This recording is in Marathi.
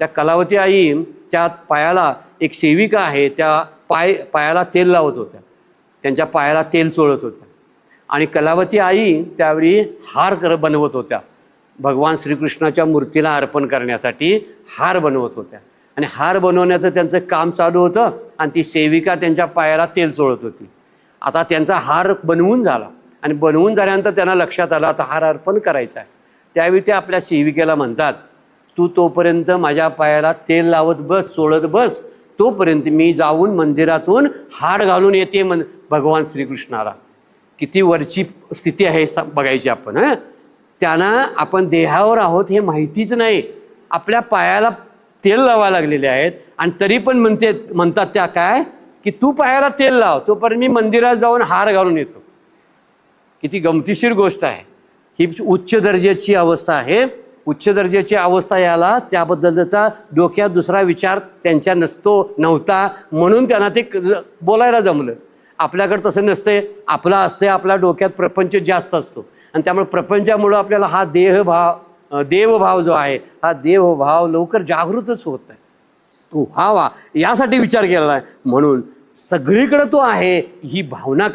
त्या कलावती आई त्या पायाला एक सेविका आहे, त्या पायाला तेल लावत होत्या, त्यांच्या पायाला तेल चोळत होत्या. आणि कलावती आई त्यावेळी हार बनवत होत्या, भगवान श्रीकृष्णाच्या मूर्तीला अर्पण करण्यासाठी हार बनवत होत्या. आणि हार बनवण्याचं त्यांचं काम चालू होतं आणि ती सेविका त्यांच्या पायाला तेल चोळत होती. आता त्यांचा हार बनवून झाला आणि बनवून झाल्यानंतर त्यांना लक्षात आलं आता हार अर्पण करायचा आहे. त्यावेळी ते आपल्या सेविकेला म्हणतात, तू तोपर्यंत माझ्या पायाला तेल लावत बस, चोळत बस, तोपर्यंत मी जाऊन मंदिरातून हार घालून येते भगवान श्रीकृष्णाला. किती वरची स्थिती आहे बघायची आपण. त्यांना आपण देहावर आहोत हे माहितीच नाही, आपल्या पायाला तेल लावायला लागलेले आहेत आणि तरी पण म्हणतात त्या काय की तू पायाला तेल लाव, तोपर्यंत मी मंदिरात जाऊन हार घालून येतो. किती गमतीशीर गोष्ट आहे ही. उच्च दर्जाची अवस्था आहे. उच्च दर्जाची अवस्था याला त्याबद्दलचा डोक्यात दुसरा विचार त्यांच्या नव्हता म्हणून त्यांना ते बोलायला जमलं. आपल्याकडे तसं नसते, आपला असते, आपल्या डोक्यात प्रपंच जास्त असतो आणि त्यामुळे प्रपंचामुळं आपल्याला हा देवभाव जो आहे हा देवभाव लवकर जागृतच होत नाही. तो व्हावा यासाठी विचार केला आहे म्हणून सगळीकडे तो आहे ही भावना